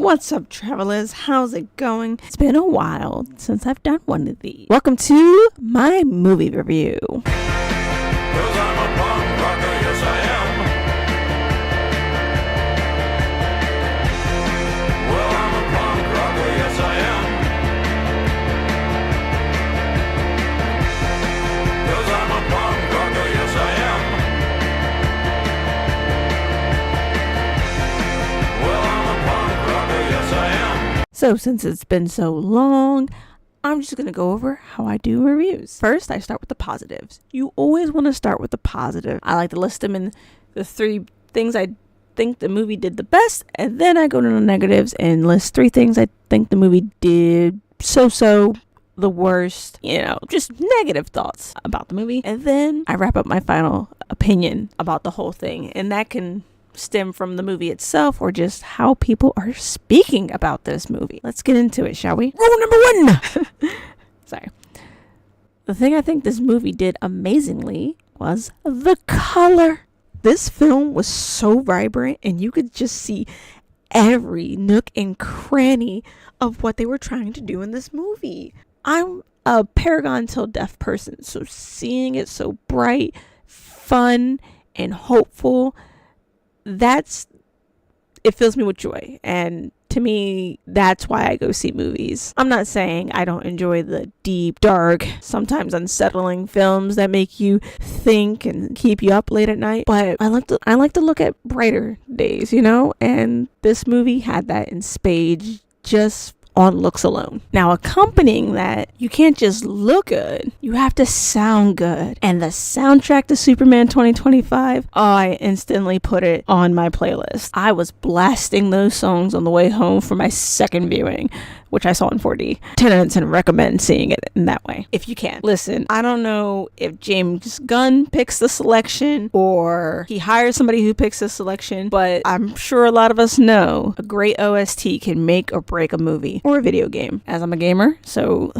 What's up, travelers? How's it going? It's been a while since I've done one of these. Welcome to my movie review. 'Cause I'm a punk rocker, yes I am. Well, I'm a punk rocker, yes I am. 'Cause I'm a punk rocker, yes I am. Well, I'm a punk rocker, yes I am. So since it's been so long, I'm just going to go over how I do reviews. First, I start with the positives. You always want to start with the positive. I like to list them in the 3 things I think the movie did the best, and then I go to the negatives and list 3 things I think the movie did so-so, the worst, just negative thoughts about the movie. And then I wrap up my final opinion about the whole thing, and that can stem from the movie itself or just how people are speaking about this movie. Let's get into it, shall we? Rule number 1. Sorry. The thing I think this movie did amazingly was the color. This film was so vibrant, and you could just see every nook and cranny of what they were trying to do in this movie. I'm a Paragon Till Death person, so seeing it so bright, fun, and hopeful, it fills me with joy. And to me, that's why I go see movies. I'm not saying I don't enjoy the deep, dark, sometimes unsettling films that make you think and keep you up late at night, but I like to look at brighter days, and this movie had that in spades, just on looks alone. Now, accompanying that, you can't just look good, you have to sound good. And the soundtrack to Superman 2025, I instantly put it on my playlist. I was blasting those songs on the way home for my second viewing, which I saw in 4D. 10 out of 10 recommend seeing it in that way, if you can. Listen, I don't know if James Gunn picks the selection or he hires somebody who picks the selection, but I'm sure a lot of us know a great OST can make or break a movie or a video game, as I'm a gamer, so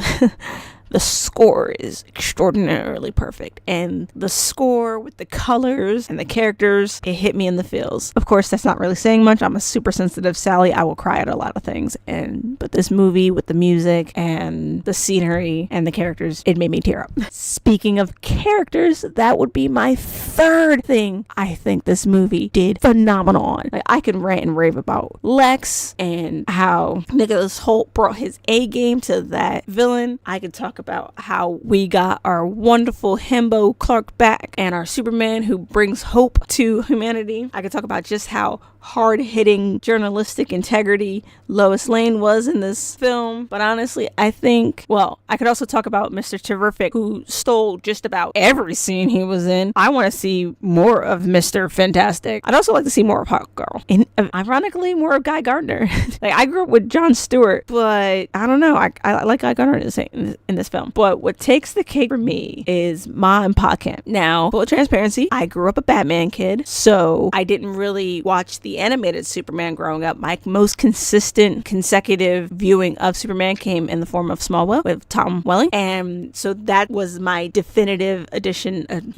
the score is extraordinarily perfect. And the score with the colors and the characters, it hit me in the feels. Of course, that's not really saying much. I'm a super sensitive Sally. I will cry at a lot of things. But this movie with the music and the scenery and the characters, it made me tear up. Speaking of characters, that would be my 3rd thing I think this movie did phenomenal on. Like, I can rant and rave about Lex and how Nicholas Hoult brought his A game to that villain. I could talk about how we got our wonderful himbo Clark back and our Superman who brings hope to humanity. I could talk about just how hard-hitting journalistic integrity Lois Lane was in this film. But honestly, I could also talk about Mr. Terrific, who stole just about every scene he was in. I want to see more of Mr. Fantastic. I'd also like to see more of Hawkgirl. And ironically, more of Guy Gardner. Like, I grew up with Jon Stewart, but I don't know. I like Guy Gardner in this film. But what takes the cake for me is Ma and Pa Kent. Now, full transparency, I grew up a Batman kid, so I didn't really watch the animated Superman growing up. My most consistent consecutive viewing of Superman came in the form of Smallville with Tom Welling, and so that was my definitive version of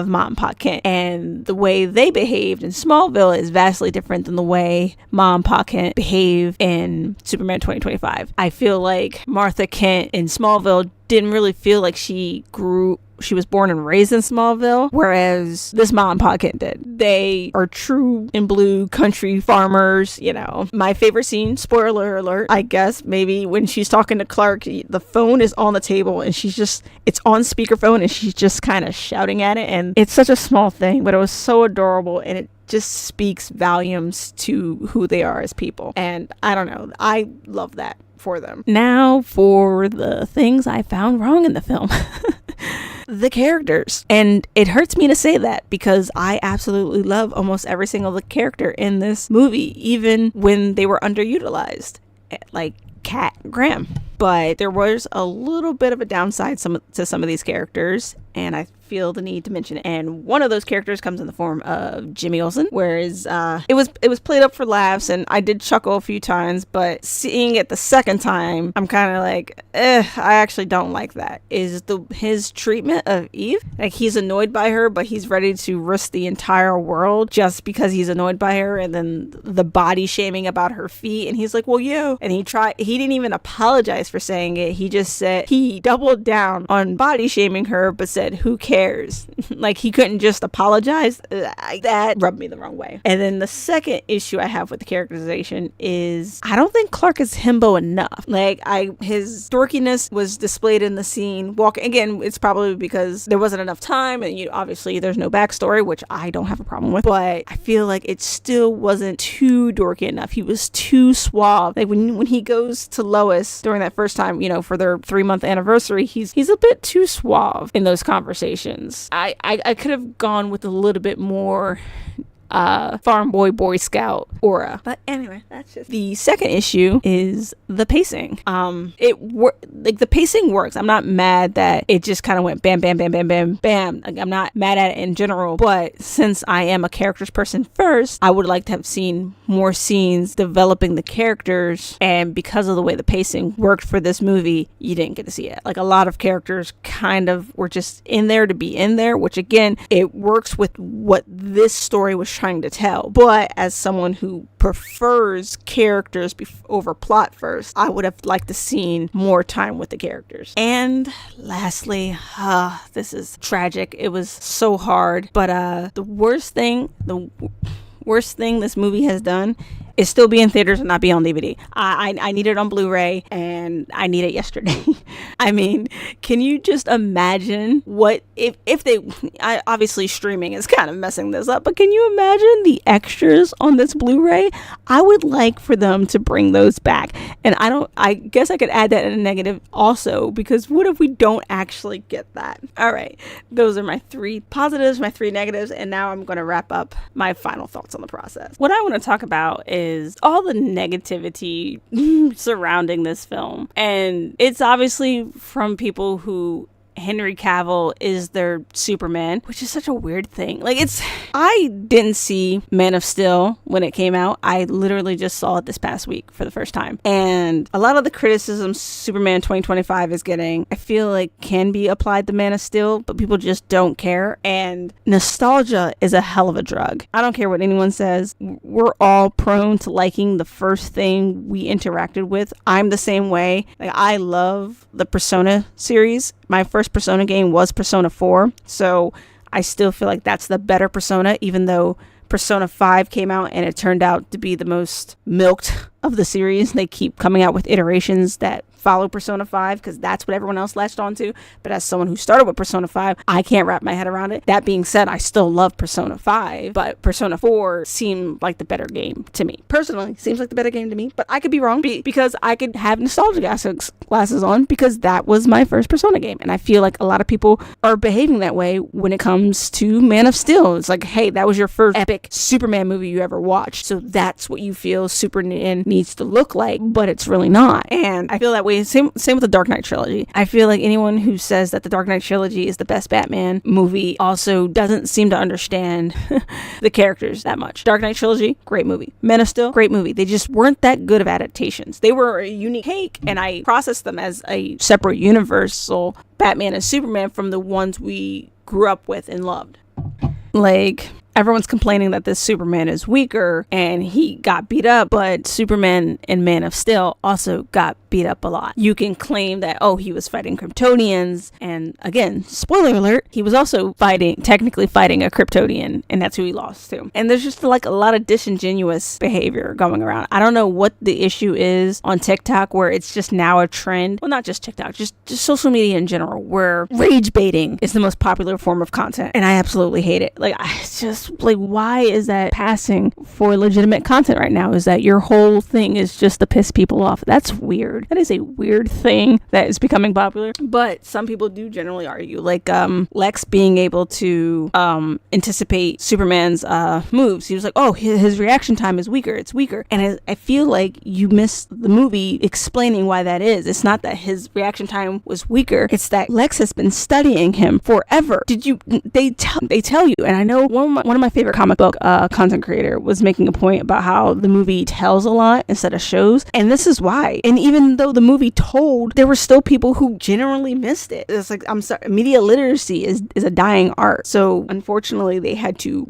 Ma and Pa Kent. And the way they behaved in Smallville is vastly different than the way Ma and Pa Kent behave in Superman 2025. I feel like Martha Kent in Smallville didn't really feel like she was born and raised in Smallville, whereas this Ma and Pa Kent did. They are true and blue country farmers, My favorite scene, spoiler alert, I guess, maybe when she's talking to Clark, the phone is on the table and it's on speakerphone and she's just kind of shouting at it. And it's such a small thing, but it was so adorable, and it just speaks volumes to who they are as people. And I don't know, I love that for them. Now for the things I found wrong in the film. The characters. And it hurts me to say that because I absolutely love almost every single character in this movie, even when they were underutilized, like Kat Graham. but there was a little bit of a downside to some of these characters, and I feel the need to mention it. And one of those characters comes in the form of Jimmy Olsen, whereas it was played up for laughs, and I did chuckle a few times, but seeing it the second time, I'm kind of like, I actually don't like that. Is his treatment of Eve, like, he's annoyed by her, but he's ready to risk the entire world just because he's annoyed by her, and then the body shaming about her feet, and he's like, well, yeah, and he didn't even apologize for saying it. He just said, he doubled down on body shaming her, but said, who cares? Like, he couldn't just apologize. That rubbed me the wrong way. And then the second issue I have with the characterization is I don't think Clark is himbo enough. Like, his dorkiness was displayed in the scene. Again, it's probably because there wasn't enough time, and obviously there's no backstory, which I don't have a problem with, but I feel like it still wasn't too dorky enough. He was too suave. Like, when he goes to Lois during that first time, for their 3-month anniversary, he's a bit too suave in those conversations. I could have gone with a little bit more farm boy scout aura, but anyway, that's just the second issue. Is the pacing. The pacing works. I'm not mad that it just kind of went bam bam bam bam bam bam. Like, I'm not mad at it in general, but since I am a characters person first, I would like to have seen more scenes developing the characters, and because of the way the pacing worked for this movie, you didn't get to see it. Like, a lot of characters kind of were just in there to be in there, which again, it works with what this story was trying to tell. But as someone who prefers characters over plot first, I would have liked to seen more time with the characters. And lastly, this is tragic. It was so hard, but the worst thing this movie has done is still be in theaters and not be on DVD. I need it on Blu-ray, and I need it yesterday. I mean, can you just imagine what if they obviously streaming is kind of messing this up, but can you imagine the extras on this Blu-ray? I would like for them to bring those back. And I guess I could add that in a negative also, because what if we don't actually get that? All right, those are my 3 positives, my 3 negatives, and now I'm going to wrap up my final thoughts on the process. What I want to talk about is all the negativity surrounding this film. And it's obviously from people who Henry Cavill is their Superman, which is such a weird thing. Like, I didn't see Man of Steel when it came out. I literally just saw it this past week for the first time. And a lot of the criticism Superman 2025 is getting, I feel like can be applied to Man of Steel, but people just don't care. And nostalgia is a hell of a drug. I don't care what anyone says. We're all prone to liking the first thing we interacted with. I'm the same way. Like, I love the Persona series. My first Persona game was Persona 4, so I still feel like that's the better Persona, even though Persona 5 came out and it turned out to be the most milked of the series. They keep coming out with iterations that follow Persona 5 because that's what everyone else latched onto. But as someone who started with Persona 5, I can't wrap my head around it. That being said, I still love Persona 5, but Persona 4 seemed like the better game to me. Personally, seems like the better game to me, but I could be wrong because I could have nostalgia glasses on because that was my first Persona game. And I feel like a lot of people are behaving that way when it comes to Man of Steel. It's like, hey, that was your first epic Superman movie you ever watched, so that's what you feel Superman needs to look like, but it's really not. And I feel that way. Same with the Dark Knight trilogy. I feel like anyone who says that the Dark Knight trilogy is the best Batman movie also doesn't seem to understand the characters that much. Dark Knight trilogy, great movie. Men of Steel, great movie. They just weren't that good of adaptations. They were a unique take, and I processed them as a separate universal Batman and Superman from the ones we grew up with and loved. Like, everyone's complaining that this Superman is weaker and he got beat up, but Superman in Man of Steel also got beat up a lot. You can claim that, oh, he was fighting Kryptonians, and again, spoiler alert, he was also technically fighting a Kryptonian, and that's who he lost to. And there's just like a lot of disingenuous behavior going around. I don't know what the issue is on TikTok where it's just now a trend. Well, not just TikTok, just social media in general, where rage baiting is the most popular form of content, and I absolutely hate it. Like, it's just that's like, why is that passing for legitimate content right now? Is that your whole thing is just to piss people off? That's weird. That is a weird thing that is becoming popular. But some people do generally argue, like Lex being able to anticipate Superman's moves. He was like, oh, his reaction time is weaker. It's weaker. And I feel like you missed the movie explaining why that is. It's not that his reaction time was weaker. It's that Lex has been studying him forever. They tell you, and I know one of my favorite comic book content creator was making a point about how the movie tells a lot instead of shows, and this is why. And even though the movie told, there were still people who generally missed it. It's like, I'm sorry, media literacy is a dying art. So unfortunately, they had to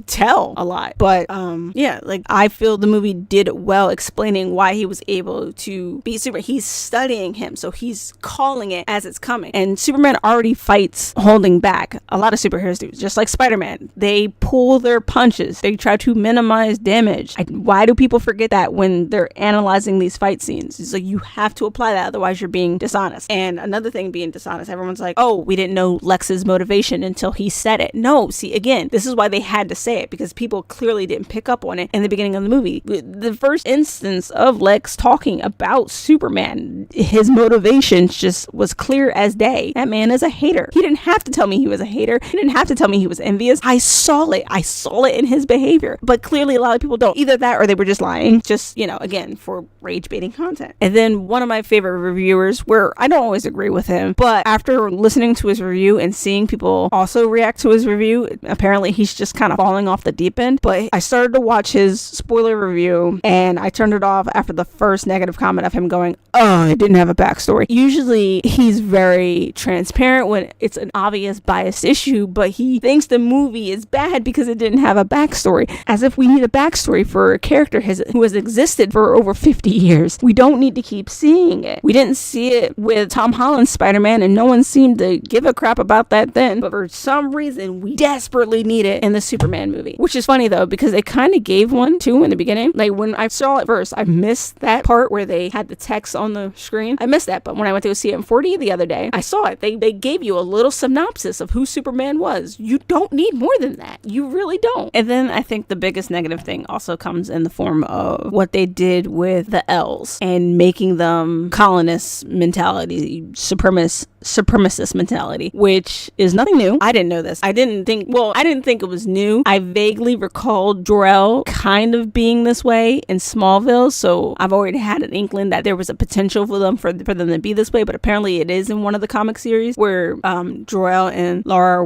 tell a lot. But yeah, like I feel the movie did well explaining why he was able to beat Superman. He's studying him, so he's calling it as it's coming. And Superman already fights holding back. A lot of superheroes do, just like Spider-Man. They pull their punches. They try to minimize damage. Why do people forget that when they're analyzing these fight scenes? It's like, you have to apply that, otherwise you're being dishonest. And another thing being dishonest, everyone's like, oh, we didn't know Lex's motivation until he said it. No, see, again, this is why they had to say it, because people clearly didn't pick up on it in the beginning of the movie. The first instance of Lex talking about Superman, his motivations just was clear as day. That man is a hater. He didn't have to tell me he was a hater. He didn't have to tell me he was envious. I saw it. I saw it in his behavior. But clearly a lot of people don't. Either that or they were just lying. Just, again, for rage baiting content. And then one of my favorite reviewers, where I don't always agree with him, but after listening to his review and seeing people also react to his review, apparently he's just kind of falling off the deep end. But I started to watch his spoiler review and I turned it off after the first negative comment of him going, oh, it didn't have a backstory. Usually he's very transparent when it's an obvious biased issue, but he thinks the movie is bad because it didn't have a backstory. As if we need a backstory for a character who has existed for over 50 years. We don't need to keep seeing it. We didn't see it with Tom Holland's Spider-Man and no one seemed to give a crap about that then, but for some reason we desperately need it in the Superman movie. Which is funny though, because they kind of gave one too in the beginning. Like when I saw it first, I missed that part where they had the text on the screen. I missed that, but when I went to go see it in 4D the other day, I saw it. They gave you a little synopsis of who Superman was. You don't need more than that. You really don't. And then I think the biggest negative thing also comes in the form of what they did with the L's and making them colonist mentality, supremacist mentality, which is nothing new. I didn't know this. I didn't think it was new. I vaguely recalled Jor-El kind of being this way in Smallville, so I've already had an inkling that there was a potential for them to be this way, but apparently it is in one of the comic series where Jor-El and Lara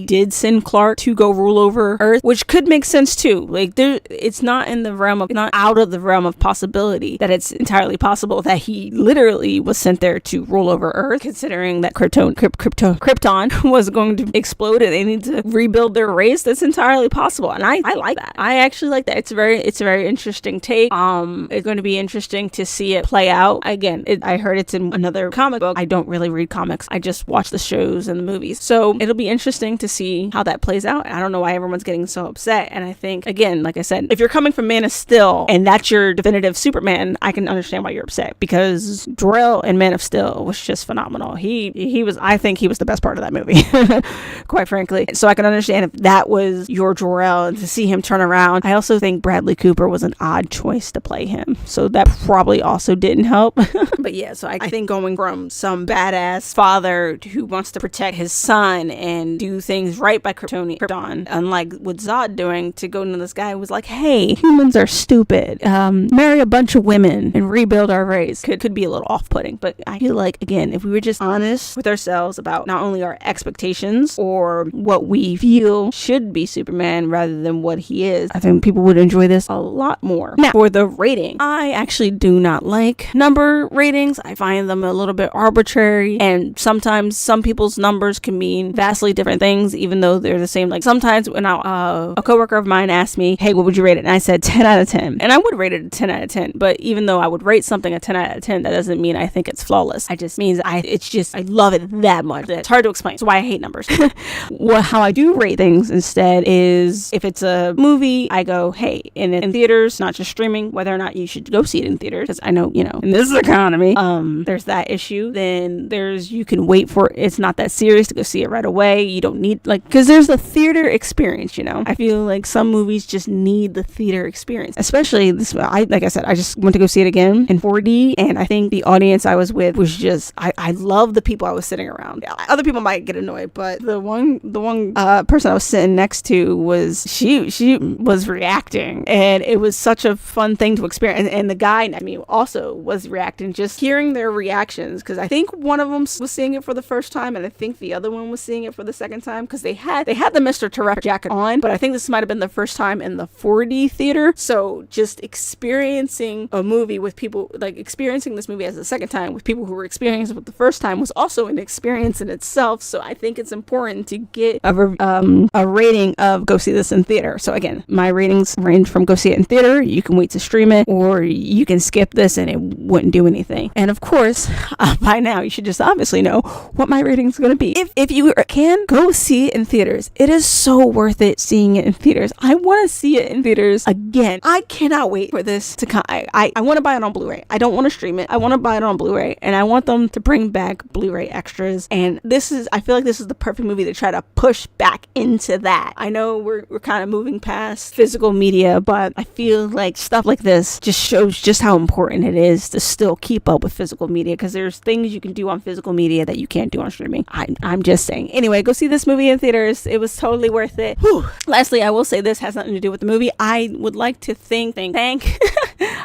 did send Clark to go rule over Earth, which could make sense too. Like it's not out of the realm of possibility that it's entirely possible that he literally was sent there to rule over Earth, considering that Krypton was going to explode and they need to rebuild their race. That's entirely possible, and I like that. I actually like that. It's a very interesting take. It's going to be interesting to see it play out. Again, I heard it's in another comic book. I don't really read comics. I just watch the shows and the movies. So it'll be interesting to see how that plays out. I don't know why everyone's getting so upset. And I think, again, like I said, if you're coming from Man of Steel and that's your definitive Superman, I can understand why you're upset, because Jor-El in Man of Steel was just phenomenal. I think he was the best part of that movie, quite frankly. So I can understand if that was your Jor-El and to see him turn around. I also think Bradley Cooper was an odd choice to play him, so that probably also didn't help. But yeah, so I think going from some badass father who wants to protect his son and do things right by Krypton, unlike what Zod doing, to go to this guy who was like, hey, humans are stupid, marry a bunch of women and rebuild our race, could be a little off-putting. But I feel like, again, if we were just honest with ourselves about not only our expectations or what we feel should be Superman rather than what he is, I think people would enjoy this a lot more. Now, for the rating, I actually do not like number ratings. I find them a little bit arbitrary, and sometimes some people's numbers can mean vastly different things, even though they're the same. Like sometimes when a coworker of mine asked me, hey, what would you rate it? And I said 10 out of 10. And I would rate it a 10 out of 10. But even though I would rate something a 10 out of 10, that doesn't mean I think it's flawless. It just means It's just, I love it that much. It's hard to explain. That's why I hate numbers. How I do rate things instead is if it's a movie, I go, hey, in theaters, not just streaming, whether or not you should go see it in theaters, because I know, in this economy, there's that issue. Then you can wait for it. It's not that serious to go see it right away. You don't need, because there's the theater experience, I feel like some movies just need the theater experience, especially this. Like I said, I just went to go see it again in 4D, and I think the audience I was with was just, I love the people I was sitting around. Other people might get annoyed, but the one person I was sitting next to was, she was reacting, and it was such a fun thing to experience. And the guy next to me also was reacting, just hearing their reactions, because I think one of them was seeing it for the first time, and I think the other one was seeing it for the second time, because they had the Mr. Terrific jacket on, but I think this might have been the first time in the 4D theater. So just experiencing a movie with people, experiencing this movie as the second time with people who were experiencing it the first time, was also an experience in itself. So I think it's important to get a rating of go see this in theater. So again, my ratings range from go see it in theater, you can wait to stream it, or you can skip this and it wouldn't do anything. And of course, by now you should just obviously know what my rating is going to be. If you can, go see it in theaters. It is so worth it seeing it in theaters. I want to see it in theaters again. I cannot wait for this to come. I want to buy it on Blu-ray. I don't want to stream it. I want to buy it on Blu-ray, and I want them to bring back Blu-ray extras. And I feel like this is the perfect movie to try to push back into that. I know we're kind of moving past physical media, but I feel like stuff like this just shows just how important it is to still keep up with physical media, because there's things you can do on physical media that you can't do on streaming. I'm just saying. Anyway, go see this movie in theaters. It was totally worth it. Whew. Lastly, I will say this has nothing to do with the movie. I would like to thank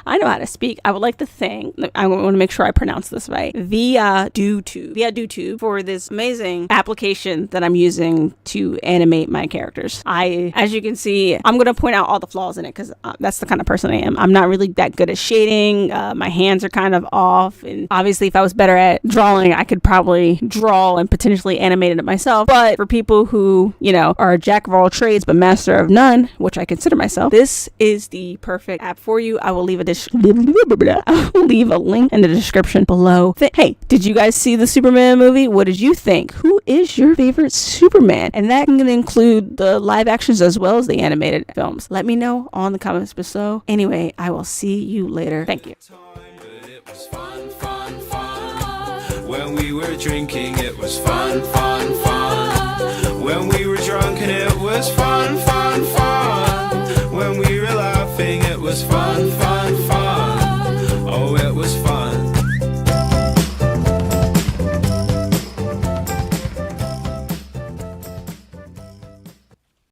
I know how to speak. I would like to thank, I want to make sure I pronounce this right, Via DoTube for this amazing application that I'm using to animate my characters. As you can see, I'm going to point out all the flaws in it, because that's the kind of person I am. I'm not really that good at shading. My hands are kind of off, and obviously if I was better at drawing, I could probably draw and potentially animate it myself. But for people who, are a jack of all trades but master of none, which I consider myself, this is the perfect app for you. I will leave a link in the description below. Hey, did you guys see the Superman movie? What did you think? Who is your favorite Superman? And that can include the live actions as well as the animated films. Let me know on the comments below. Anyway, I will see you later. Thank you. It was fun, fun, fun. When we were drinking, it was fun, fun, fun. When we were drunk, and it was fun,